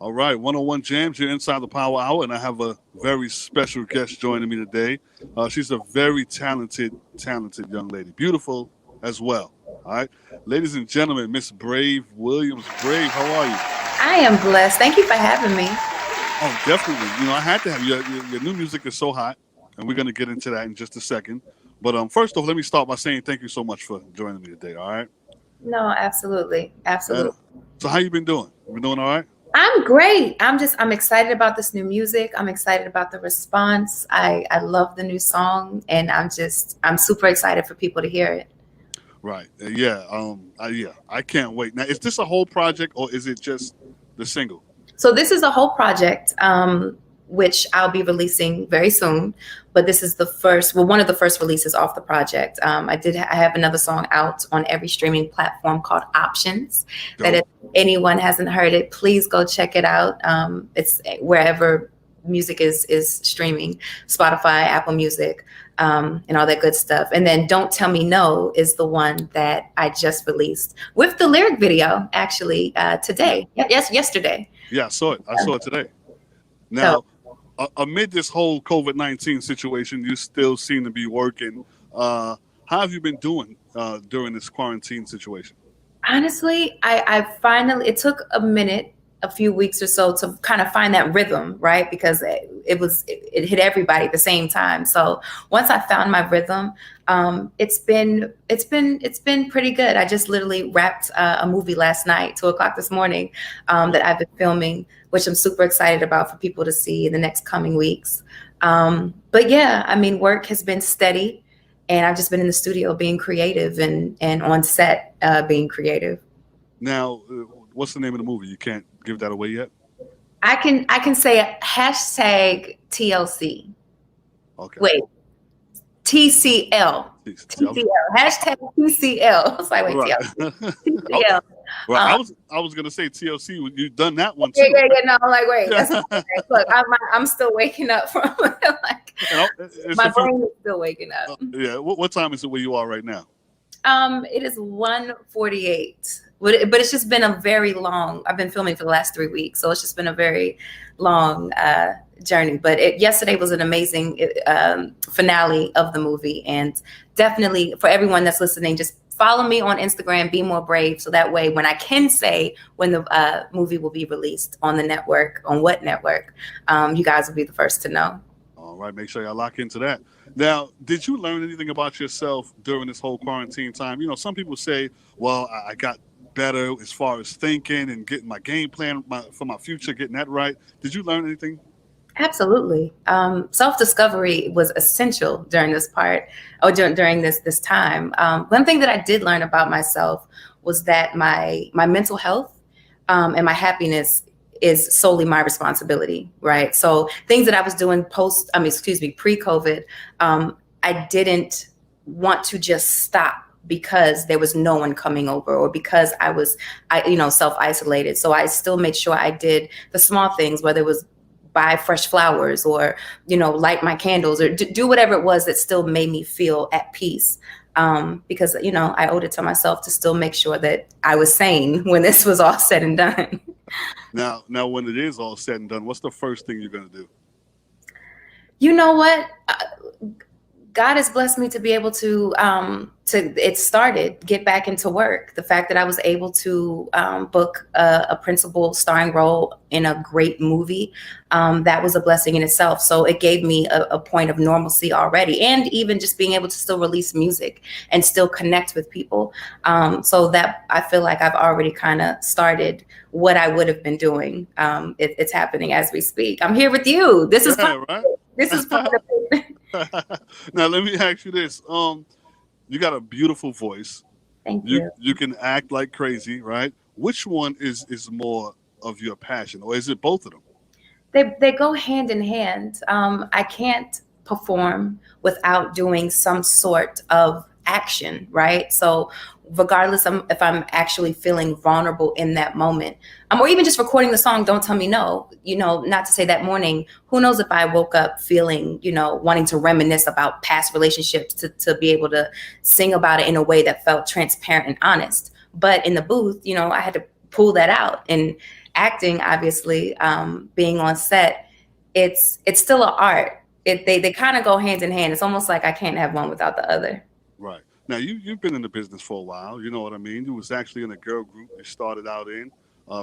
All right, 101 Jams, you're inside the Power Hour, and I have a very special guest joining me today. She's a very talented young lady, beautiful as well. All right, ladies and gentlemen, Miss Brave Williams. Brave, how are you? I am blessed. Thank you for having me. Oh, definitely. I had to have you. Your new music is so hot, and we're going to get into that in just a second. But first off, let me start by saying thank you so much for joining me today. All right. No, absolutely. Uh, Absolutely. so, how you been doing? You been doing all right? I'm great. I'm excited about this new music. I'm excited about the response. I love the new song and I'm super excited for people to hear it. Right. Yeah. Yeah. I can't wait. Now, is this a whole project or is it just the single? So this is a whole project, which I'll be releasing very soon. But this is one of the first releases off the project. I have another song out on every streaming platform called Options. That Dope. if anyone hasn't heard it, please go check it out. It's wherever music is streaming, Spotify, Apple Music, and all that good stuff. And then Don't Tell Me No is the one that I just released with the lyric video actually today. Yes, yesterday. Yeah, I saw it. I saw it today. So Now, amid this whole COVID-19 situation, you still seem to be working. How have you been doing during this quarantine situation? honestly, I finally, it took a minute, a few weeks or so to kind of find that rhythm, right? Because it hit everybody at the same time. So once I found my rhythm, it's been pretty good. I just literally wrapped a movie last night, 2 o'clock this morning, that I've been filming, which I'm super excited about for people to see in the next coming weeks. But yeah, I mean, work has been steady. And I've just been in the studio being creative and on set being creative. Now, what's the name of the movie? You can't give that away yet? I can say hashtag TLC. Okay. Wait, TCL. TCL. TCL. Hashtag TCL. I was like, wait, Right. TLC. TCL. Right. I Um, was gonna say TLC. You've done that one yeah, too. yeah, yeah. No, I'm like, wait, that's Yeah. not right. Look, I'm still waking up from like It's my a few. brain is still waking up. Yeah. What time is it where you are right now? It is 1:48. But it's just been a very long. I've been filming for the last 3 weeks, so it's just been a very long journey. But yesterday was an amazing finale of the movie, and definitely for everyone that's listening, just follow me on Instagram, Be More Brave, so that way when I can say when the movie will be released on the network, on what network, you guys will be the first to know. All right. Make sure y'all lock into that. Now, did you learn anything about yourself during this whole quarantine time? Some people say, "Well, I got better as far as thinking and getting my game plan for my future, getting that right." Did you learn anything? Absolutely. Self-discovery was essential during this part, or during this time. One thing that I did learn about myself was that my mental health and my happiness is solely my responsibility, right? So things that I was doing pre-COVID, I didn't want to just stop because there was no one coming over or because I self-isolated. So I still made sure I did the small things, whether it was buy fresh flowers or, light my candles or do whatever it was that still made me feel at peace. Because, I owed it to myself to still make sure that I was sane when this was all said and done. Now, when it is all said and done, what's the first thing you're gonna do? You know what? God has blessed me to be able to get back into work. The fact that I was able to book a principal starring role in a great movie, that was a blessing in itself. So it gave me a point of normalcy already, and even just being able to still release music and still connect with people. So that I feel like I've already kind of started what I would have been doing. It's happening as we speak. I'm here with you. This is Yeah, right. this is part of it. Now, let me ask you this: you got a beautiful voice. Thank You you. you can act like crazy, right? Which one is more of your passion, or is it both of them? They go hand in hand. I can't perform without doing some sort of action, right? So regardless if I'm actually feeling vulnerable in that moment, or even just recording the song Don't Tell Me No, not to say that morning, who knows if I woke up feeling, wanting to reminisce about past relationships to be able to sing about it in a way that felt transparent and honest. But in the booth, I had to pull that out, and acting, obviously, being on set, it's still an art. They kind of go hand in hand. It's almost like I can't have one without the other. Right. Now you've been in the business for a while. You know what I mean. You was actually in a girl group you started out in,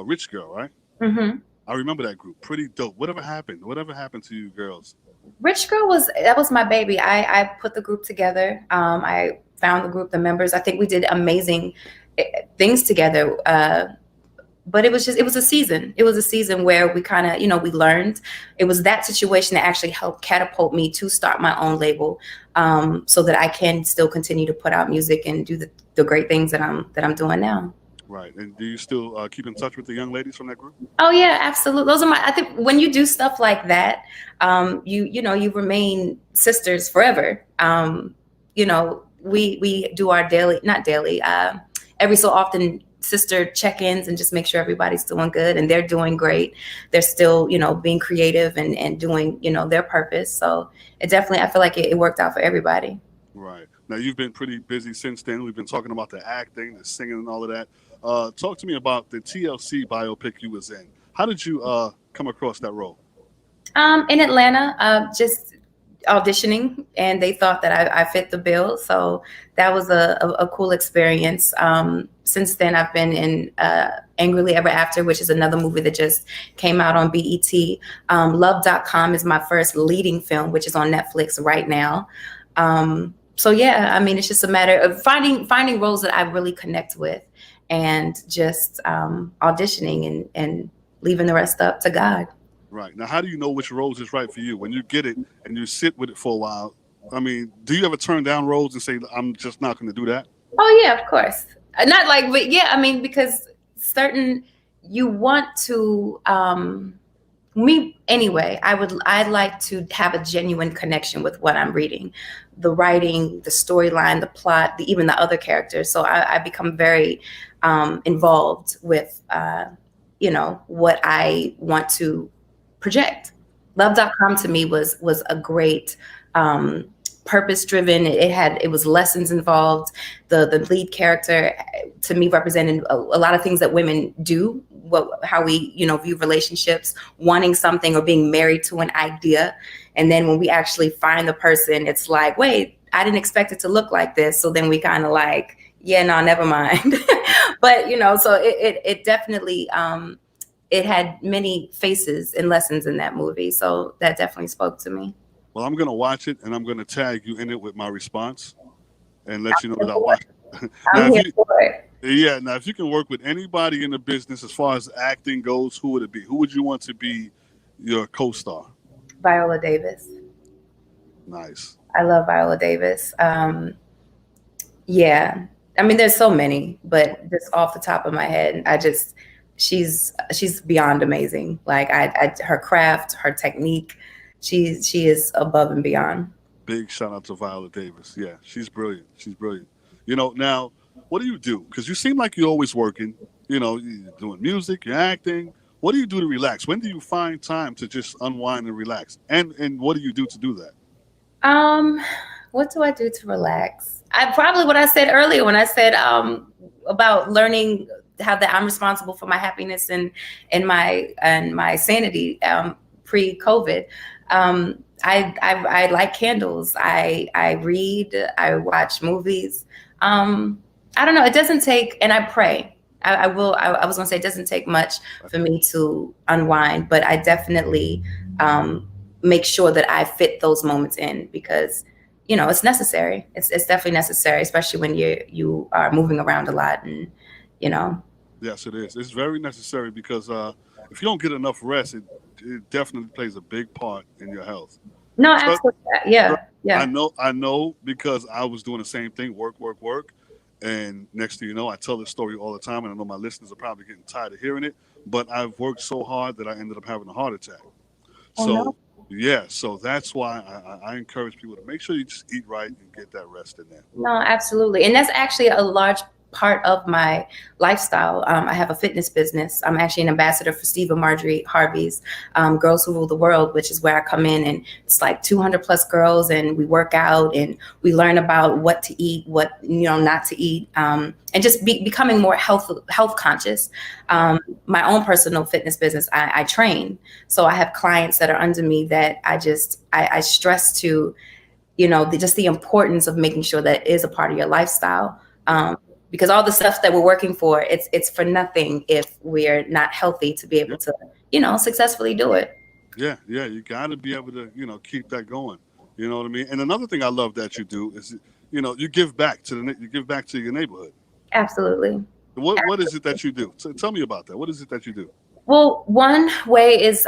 Rich Girl, right? Hmm. I remember that group. Pretty dope. Whatever happened? Whatever happened to you girls? Rich Girl was that was my baby. I put the group together. I found the group, the members. I think we did amazing things together. But it was a season. It was a season where we kind of, we learned. It was that situation that actually helped catapult me to start my own label, so that I can still continue to put out music and do the great things that I'm doing now. Right. And do you still keep in touch with the young ladies from that group? Oh yeah, absolutely. Those are my. I think when you do stuff like that, you remain sisters forever. We do our daily, not daily, every so often sister check-ins and just make sure everybody's doing good and they're doing great. They're still, being creative and doing, their purpose. So it definitely, I feel like it worked out for everybody. Right. Now you've been pretty busy since then. We've been talking about the acting, the singing, and all of that. Talk to me about the TLC biopic you was in. How did you come across that role? In Atlanta, just auditioning, and they thought that I fit the bill. So that was a cool experience. Since then, I've been in Angrily Ever After, which is another movie that just came out on BET. Love.com is my first leading film, which is on Netflix right now. So yeah, I mean, it's just a matter of finding roles that I really connect with, and just auditioning and leaving the rest up to God. Right. Now, how do you know which roles is right for you when you get it and you sit with it for a while? I mean, do you ever turn down roles and say, "I'm just not going to do that"? Oh yeah, of course. Not like, but yeah, I mean, because certain you want to me anyway. I'd like to have a genuine connection with what I'm reading, the writing, the storyline, the plot, even the other characters. So I become very involved with what I want to project. Love.com to me was a great purpose driven. It was lessons involved. The lead character to me represented a lot of things that women do, how we view relationships, wanting something or being married to an idea, and then when we actually find the person, it's like, wait, I didn't expect it to look like this. So then we kind of like, yeah, no, never mind. But so it definitely it had many faces and lessons in that movie. So that definitely spoke to me. Well, I'm going to watch it and I'm going to tag you in it with my response and let you know I'm here that I for watched it. it. Now, I'm if here you, for it. yeah, now if you can work with anybody in the business as far as acting goes, who would it be? Who would you want to be your co-star? Viola Davis. Nice. I love Viola Davis. Yeah. I mean, there's so many, but just off the top of my head, she's beyond amazing. Like her craft, her technique, she is above and beyond. Big shout out to Viola Davis. Yeah, she's brilliant. She's brilliant. Now, what do you do? Because you seem like you're always working. You're doing music, you're acting. What do you do to relax? When do you find time to just unwind and relax? And what do you do to do that? Um, what do I do to relax? I probably what I said earlier when I said about learning how that I'm responsible for my happiness and my sanity pre-COVID. I like candles. I read. I watch movies. Um, I don't know. It doesn't take, and I pray. I will. I was gonna say it doesn't take much for me to unwind, but I definitely make sure that I fit those moments in because it's necessary. It's definitely necessary, especially when you are moving around a lot and you know. Yes, it is. It's very necessary because if you don't get enough rest, it definitely plays a big part in your health. No, So, absolutely. so Yeah, I yeah. know, I know, because I was doing the same thing, work, work, work, and next thing you know, I tell this story all the time, and I know my listeners are probably getting tired of hearing it. But I've worked so hard that I ended up having a heart attack. Oh no. So yeah, so that's why I encourage people to make sure you just eat right and get that rest in there. No, absolutely. And that's actually a large part of my lifestyle. I have a fitness business. I'm actually an ambassador for Steve and Marjorie Harvey's Girls Who Rule the World, which is where I come in, and it's like 200 plus girls, and we work out and we learn about what to eat, what not to eat, and just becoming more health conscious. My own personal fitness business, I train, so I have clients that are under me that I stress to just the importance of making sure that is a part of your lifestyle. Because all the stuff that we're working for, it's for nothing if we're not healthy to be able to, successfully do it. Yeah, yeah, you got to be able to, keep that going. You know what I mean? And another thing I love that you do is, you give back to you give back to your neighborhood. Absolutely. What is it that you do? So tell me about that. What is it that you do? Well, one way is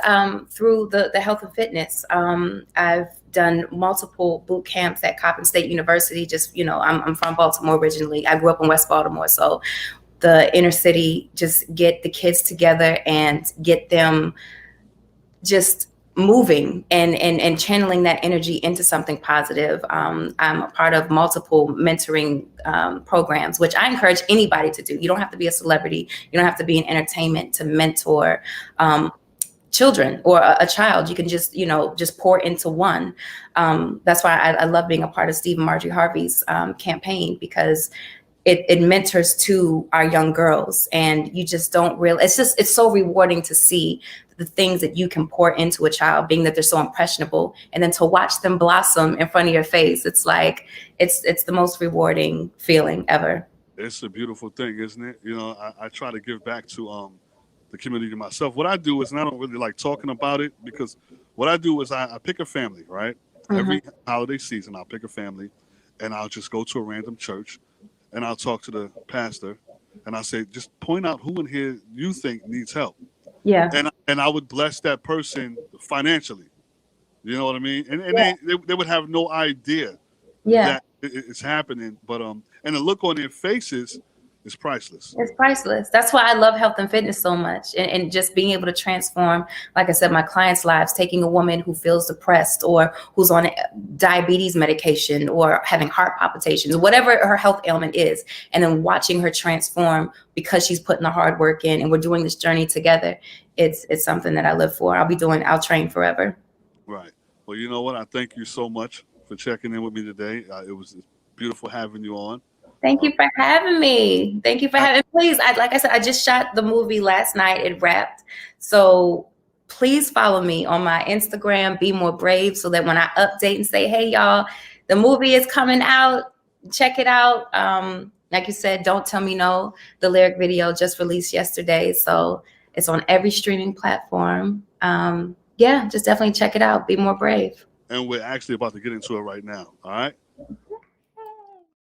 through the health and fitness. I've done multiple boot camps at Coppin State University. Just, I'm from Baltimore originally. I grew up in West Baltimore. So the inner city, just get the kids together and get them just moving and channeling that energy into something positive. I'm a part of multiple mentoring programs, which I encourage anybody to do. You don't have to be a celebrity. You don't have to be in entertainment to mentor children or a child. You can just pour into one. That's why I love being a part of Steve and Marjorie Harvey's campaign, because it mentors to our young girls, and you just don't realize, it's so rewarding to see the things that you can pour into a child, being that they're so impressionable, and then to watch them blossom in front of your face. It's like, it's the most rewarding feeling ever. It's a beautiful thing, isn't it? I try to give back to the community myself. What I do is, and I don't really like talking about it, because what I do is I pick a family, right? Mm-hmm. Every holiday season, I'll pick a family, and I'll just go to a random church, and I'll talk to the pastor, and I'll say, just point out who in here you think needs help. Yeah. And I would bless that person financially. You know what I mean? And Yeah. they would have no idea Yeah. that it's happening. But and the look on their faces is priceless. It's priceless. That's why I love health and fitness so much, and just being able to transform, like I said, my clients' lives, taking a woman who feels depressed or who's on diabetes medication or having heart palpitations, whatever her health ailment is, and then watching her transform because she's putting the hard work in, and we're doing this journey together. It's something that I live for. I'll train forever. Right. Well, you know what? I thank you so much for checking in with me today. It was beautiful having you on. Thank you for having me. Thank you for having me. Please, like I said, I just shot the movie last night. It wrapped. So please follow me on my Instagram, Be More Brave, so that when I update and say, hey, y'all, the movie is coming out, check it out. Like you said, Don't Tell Me No, the lyric video just released yesterday. So it's on every streaming platform. Just definitely check it out. Be More Brave. And we're actually about to get into it right now. All right.